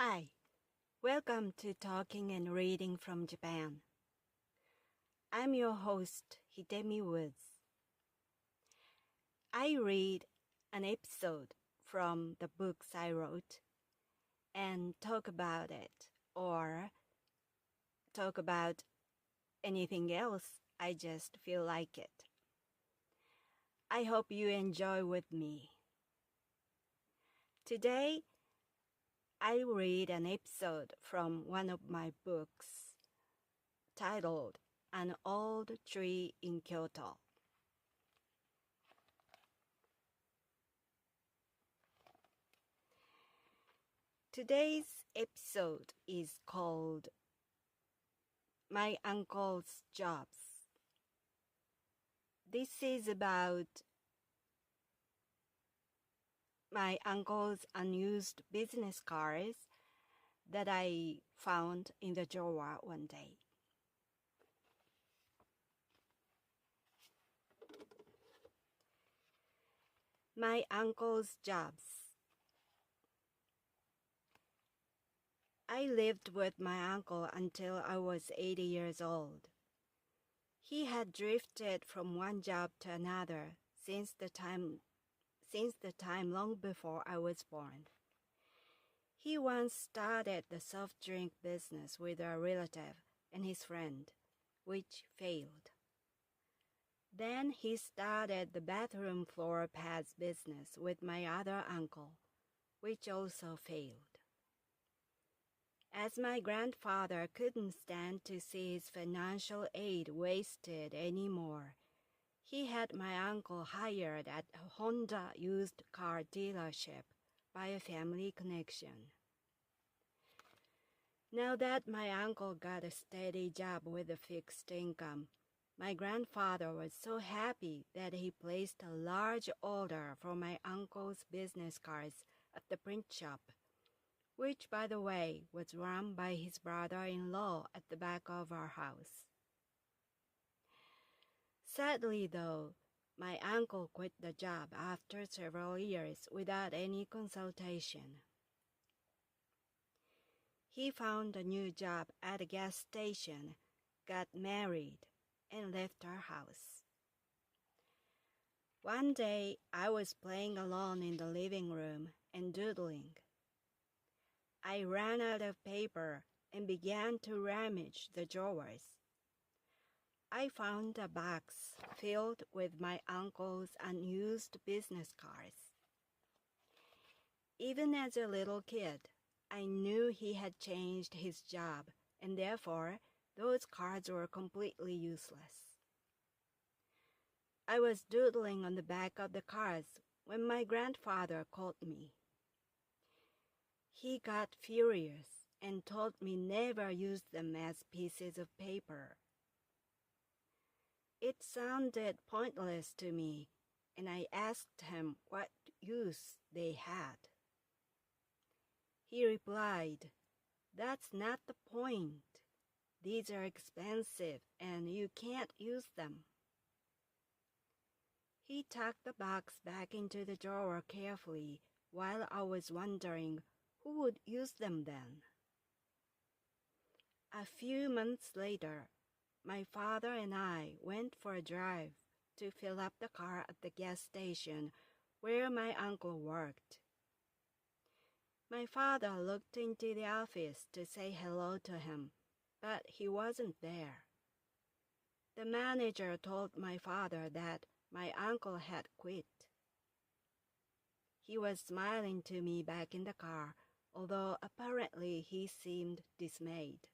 Hi, welcome to Talking and Reading from Japan. I'm your host, Hidemi Woods. I read an episode from the books I wrote and talk about it or talk about anything else I just feel like it. I hope you enjoy with me. Today, I read an episode from one of my books titled An Old Tree in Kyoto. Today's episode is called My Uncle's Jobs. This is about my uncle's unused business cards that I found in the drawer one day. My uncle's jobs. I lived with my uncle until I was 80 years old. He had drifted from one job to another since the time long before I was born. He once started the soft drink business with a relative and his friend, which failed. Then he started the bathroom floor pads business with my other uncle, which also failed. As my grandfather couldn't stand to see his financial aid wasted anymore, he had my uncle hired at a Honda used car dealership by a family connection. Now that my uncle got a steady job with a fixed income, my grandfather was so happy that he placed a large order for my uncle's business cards at the print shop, which, by the way, was run by his brother-in-law at the back of our house. Sadly, though, my uncle quit the job after several years without any consultation. He found a new job at a gas station, got married, and left our house. One day, I was playing alone in the living room and doodling. I ran out of paper and began to rummage the drawers. I found a box filled with my uncle's unused business cards. Even as a little kid, I knew he had changed his job, and therefore those cards were completely useless. I was doodling on the back of the cards when my grandfather called me. He got furious and told me never use them as pieces of paper. It sounded pointless to me, and I asked him what use they had. He replied, "That's not the point. These are expensive, and you can't use them." He tucked the box back into the drawer carefully while I was wondering who would use them then. A few months later, my father and I went for a drive to fill up the car at the gas station where my uncle worked. My father looked into the office to say hello to him, but he wasn't there. The manager told my father that my uncle had quit. He was smiling to me back in the car, although apparently he seemed dismayed.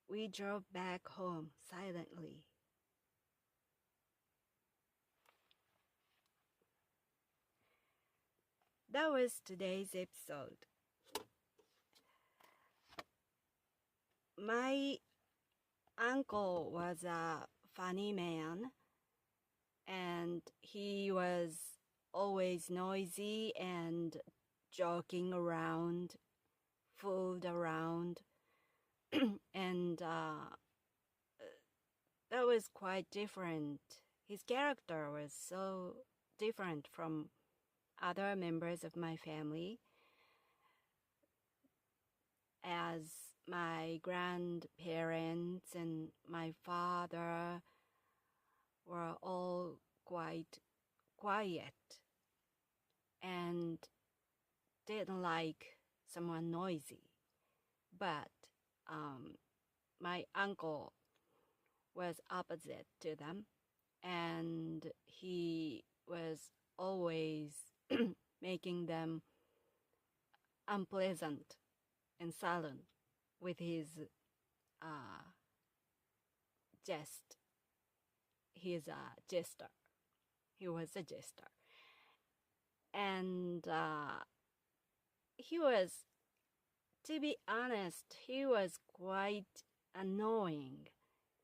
We drove back home silently. That was today's episode. My uncle was a funny man, and he was always noisy and joking around, fooled around. And that was quite different. His character was so different from other members of my family. as my grandparents and my father were all quite quiet and didn't like someone noisy. But my uncle was opposite to them, and he was always making them unpleasant and silent with his jest. He's a jester. He was a jester. And he was, to be honest, he was quite annoying,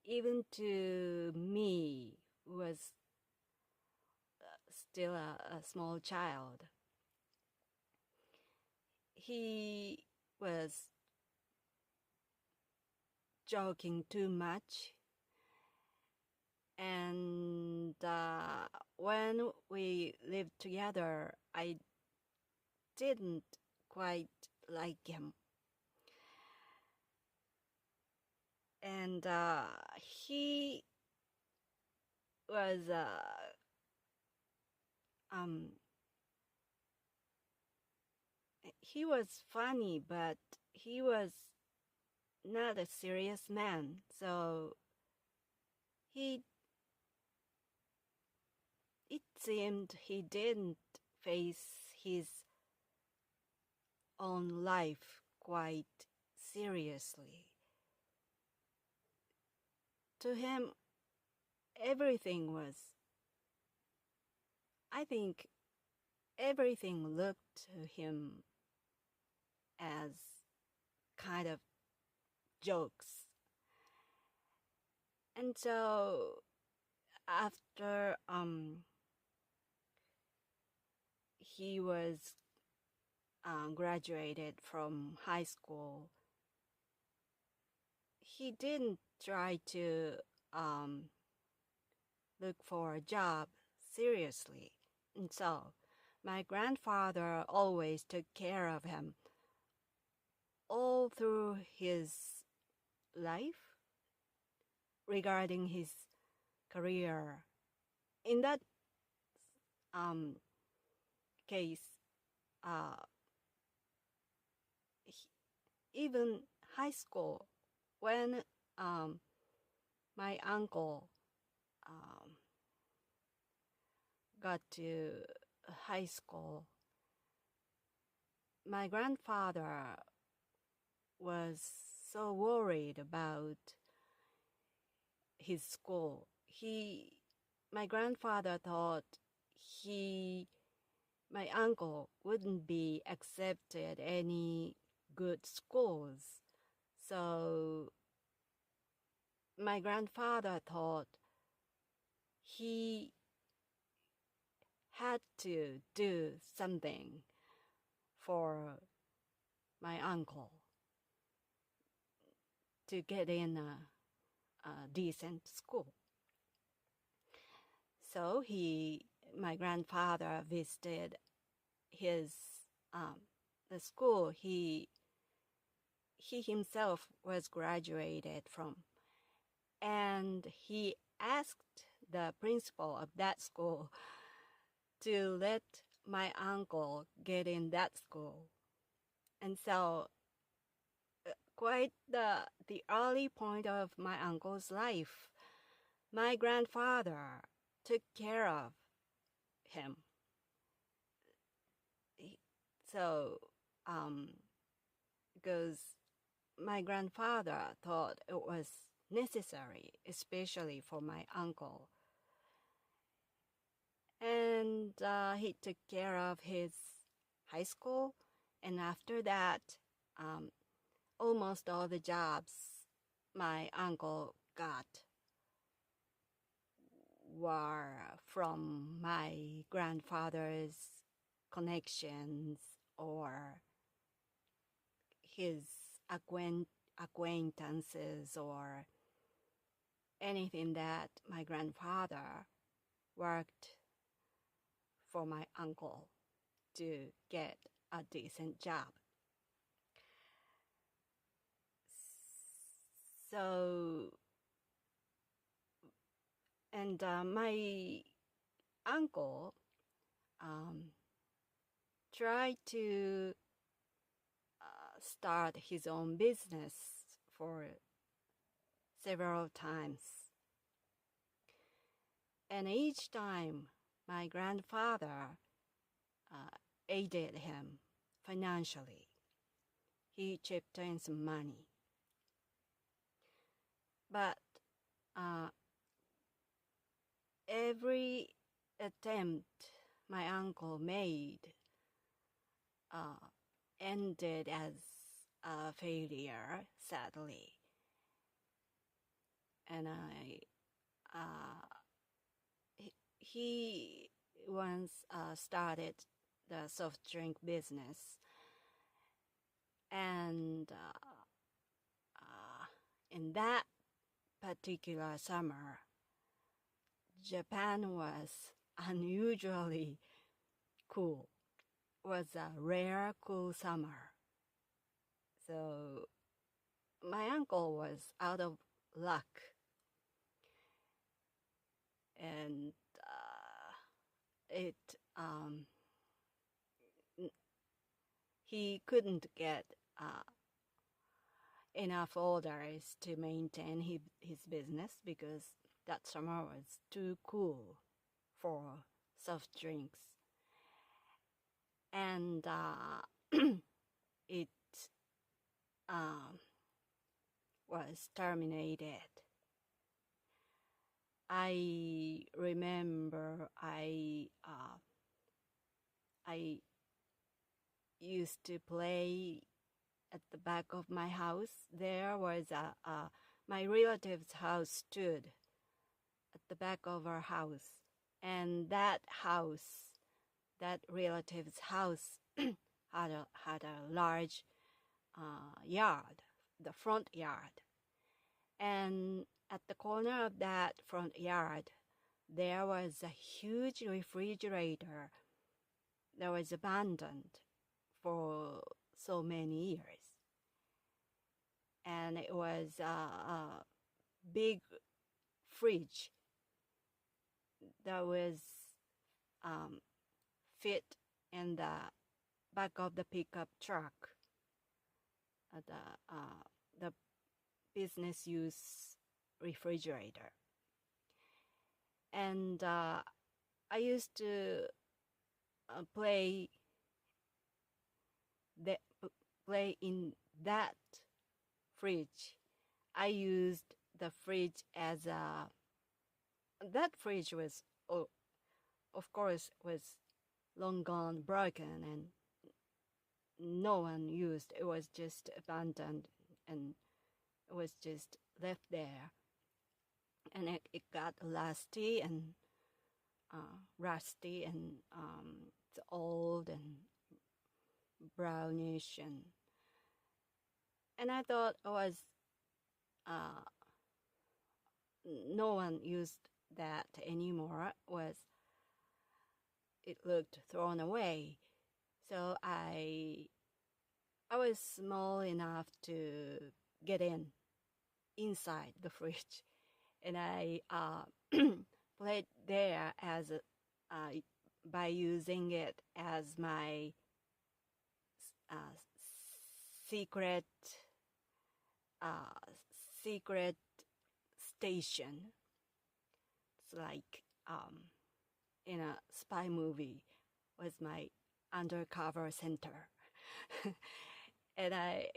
even to me, who was still a small child. He was joking too much, and when we lived together, I didn't quite like him. And he was he was funny, but he was not a serious man, so it seemed he didn't face his own life quite seriously. To him, I think everything looked to him as kind of jokes. And so after he was graduated from high school, he didn't try to look for a job seriously. And so my grandfather always took care of him all through his life regarding his career. In that case, even high school, when my uncle got to high school, my grandfather was so worried about his school. My grandfather thought my uncle wouldn't be accepted any good schools. So my grandfather thought he had to do something for my uncle to get in a decent school. So my grandfather visited the school he himself was graduated from, and he asked the principal of that school to let my uncle get in that school. And so quite the early point of my uncle's life, my grandfather took care of him. So because my grandfather thought it was necessary, especially for my uncle. And he took care of his high school, and after that, almost all the jobs my uncle got were from my grandfather's connections or his acquaintances or anything that my grandfather worked for my uncle to get a decent job. So, and my uncle tried to start his own business for several times. And each time, my grandfather aided him financially. He chipped in some money. But every attempt my uncle made ended as a failure, sadly. And he once started the soft drink business, and in that particular summer, Japan was unusually cool. It was a rare cool summer. So my uncle was out of luck. And he couldn't get enough orders to maintain his business because that summer was too cool for soft drinks. And it was terminated. I remember I used to play at the back of my house. There was my relative's house stood at the back of our house, and that relative's house had a large yard, the front yard, and at the corner of that front yard, there was a huge refrigerator that was abandoned for so many years. And it was a big fridge that was fit in the back of the pickup truck, the business use refrigerator. And I used to play in that fridge. I used the fridge as that fridge was, of course, was long gone, broken, and no one used. It was just abandoned, and it was just left there. And it got rusty and it's old and brownish, and I thought it was no one used that anymore. It looked thrown away. So I was small enough to get inside the fridge, and I played there as by using it as my secret station. It's like in a spy movie, was my undercover center. And at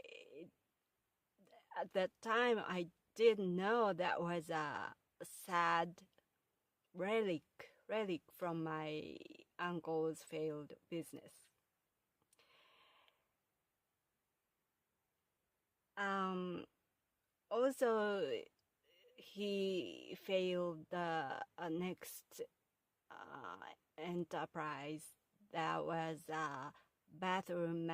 that time, I didn't know that was a sad relic from my uncle's failed business. Also, he failed the next enterprise that was a bathroom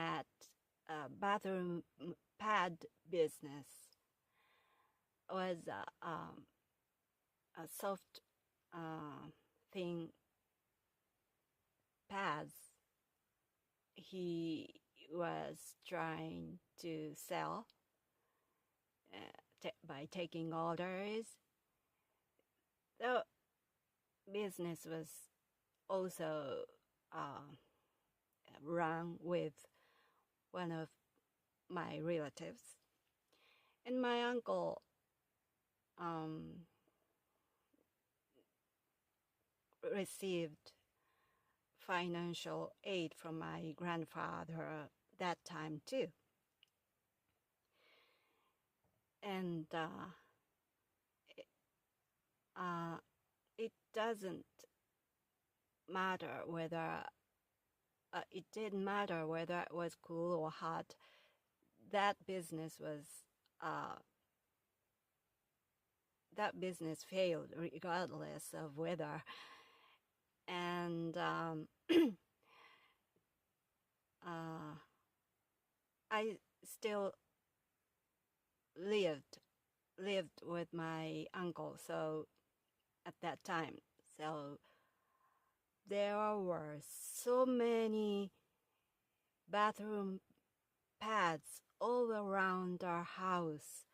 pad business. It was a soft thin pads he was trying to sell by taking orders. The business was also run with one of my relatives, and my uncle received financial aid from my grandfather that time too. And it doesn't matter whether it didn't matter whether it was cool or hot. That business failed regardless of weather. And I still lived with my uncle at that time. So there were so many bathroom pads all around our house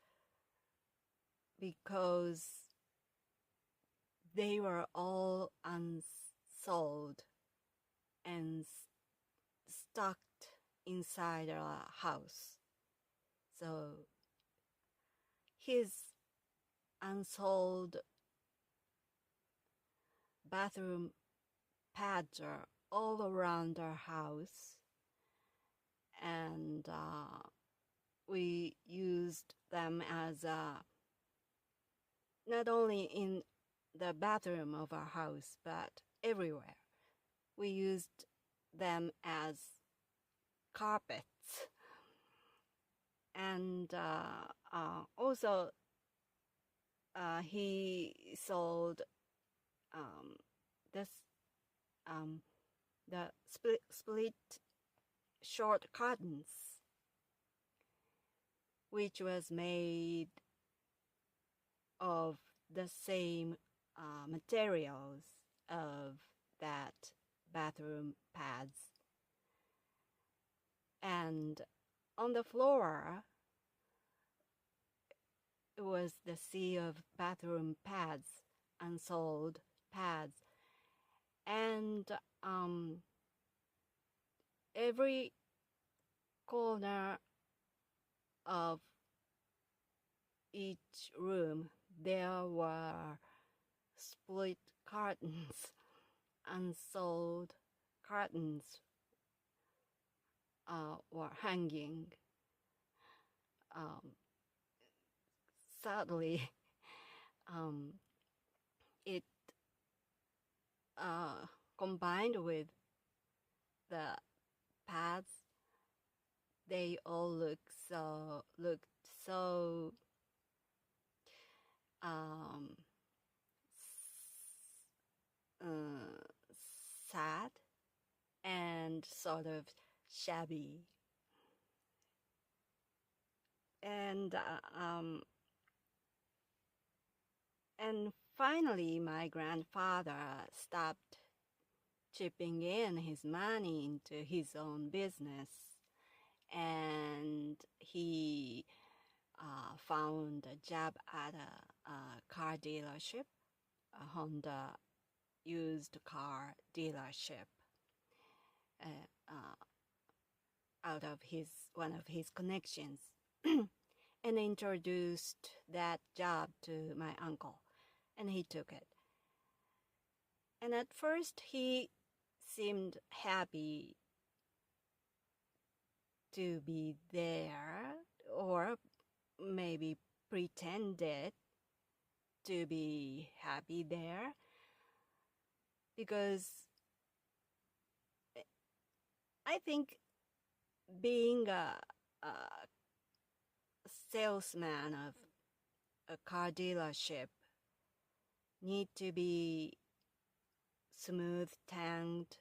because they were all unsold and stocked inside our house. So his unsold bathroom pads are all around our house, and we used them as not only in the bathroom of our house but everywhere. We used them as carpets, and also he sold the split short curtains, which was made of the same materials of that bathroom pads. And on the floor, it was the sea of bathroom pads, unsold pads. And every corner of each room, there were split curtains, unsold curtains were hanging. Sadly, it combined with the pads, they all looked so sad and sort of shabby. And finally, my grandfather stopped chipping in his money into his own business, and he found a job at a car dealership, a Honda used car dealership, out of one of his connections, and introduced that job to my uncle, and he took it. And at first he seemed happy to be there, or maybe pretended to be happy there, because I think being a salesman of a car dealership need to be smooth-tongued,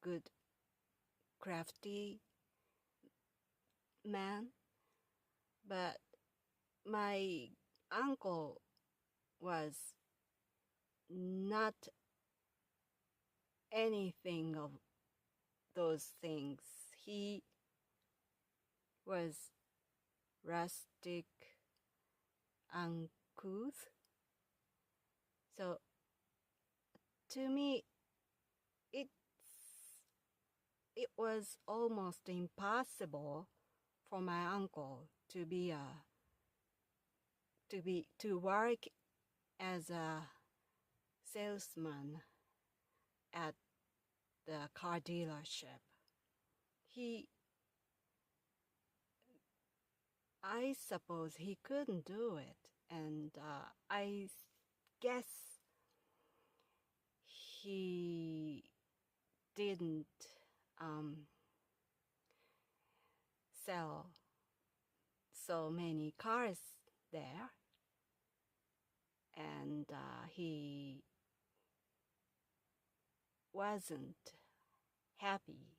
good, crafty man. But my uncle was not anything of those things. He was rustic, uncouth. So to me, it was almost impossible for my uncle to work as a salesman at the car dealership. I suppose he couldn't do it, and I guess he didn't sell so many cars there, and he wasn't happy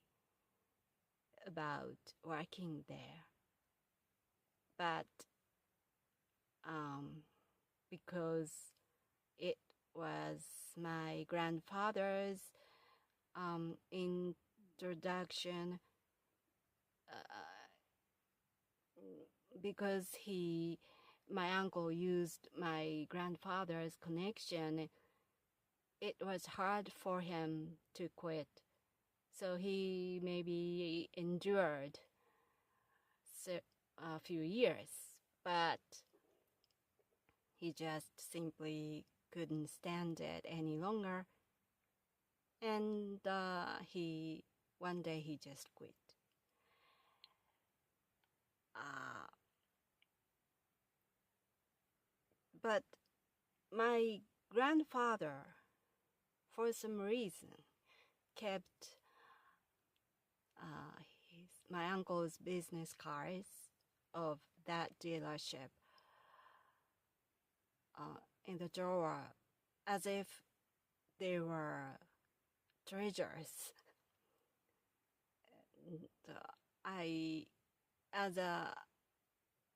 about working there. But because it was my grandfather's introduction, because my uncle used my grandfather's connection, it was hard for him to quit. So he maybe endured a few years, but he just simply couldn't stand it any longer, and one day he just quit. But my grandfather, for some reason, kept my uncle's business cards of that dealership in the drawer as if they were treasures. And as a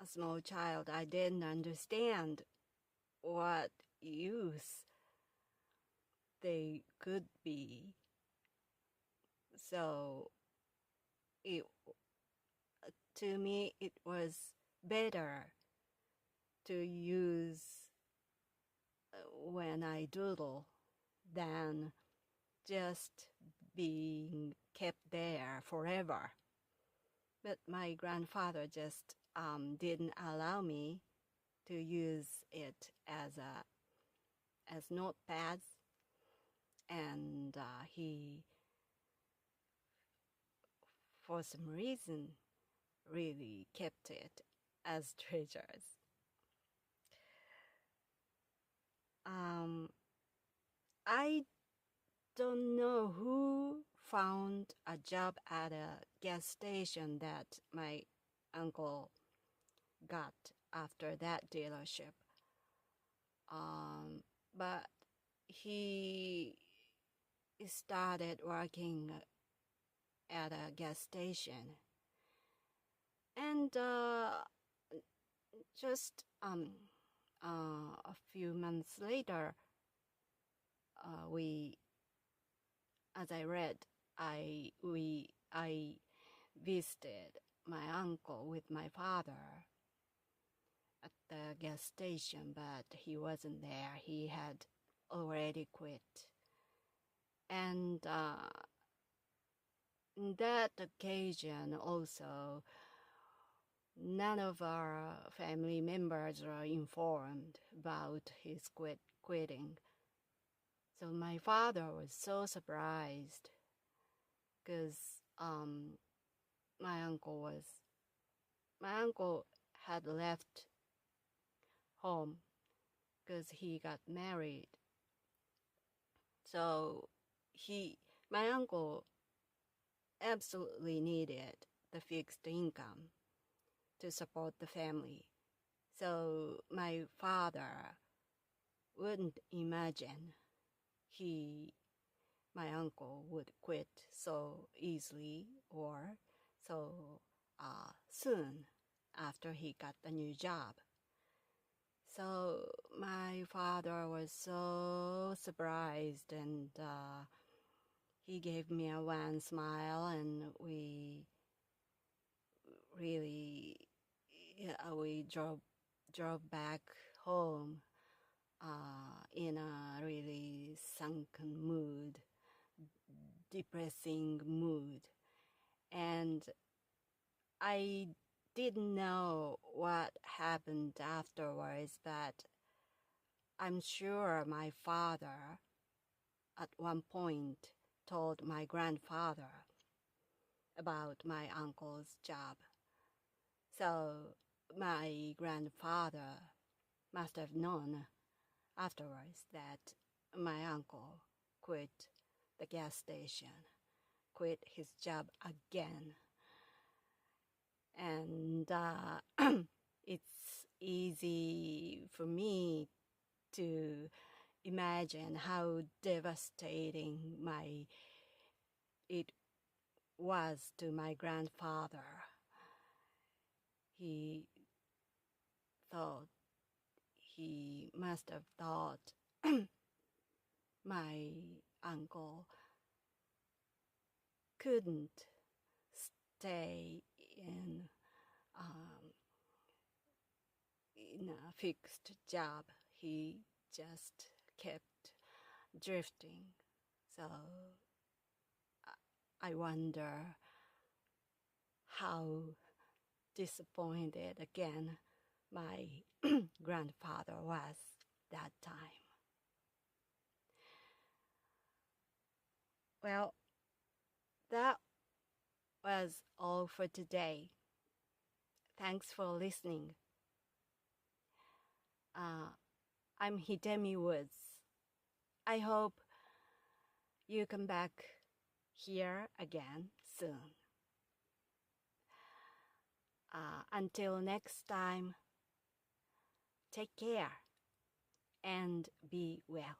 small child, I didn't understand what use they could be. So to me, it was better to use when I doodle than just being kept there forever. But my grandfather just didn't allow me to use it as notepads, and he, for some reason, really kept it as treasures. I don't know who found a job at a gas station that my uncle got after that dealership. But he started working at a gas station, and just a few months later, as I read, I visited my uncle with my father at the gas station, but he wasn't there. He had already quit. And on that occasion also, none of our family members were informed about his quitting. So my father was so surprised because my uncle had left home because he got married. So my uncle absolutely needed the fixed income to support the family. So my father wouldn't imagine my uncle would quit so easily or so soon after he got the new job. So my father was so surprised, and he gave me a wan smile, and we really, we drove back home in a really sunken mood, depressing mood, and I didn't know what happened afterwards, but I'm sure my father at one point told my grandfather about my uncle's job. So my grandfather must have known afterwards that my uncle quit the gas station, quit his job again. And it's easy for me to imagine how devastating it was to my grandfather. He must have thought my uncle couldn't stay in a fixed job. He just kept drifting. So I wonder how disappointed again my grandfather was that time. Well, that was all for today. Thanks for listening. I'm Hidemi Woods. I hope you come back here again soon. Until next time, take care and be well.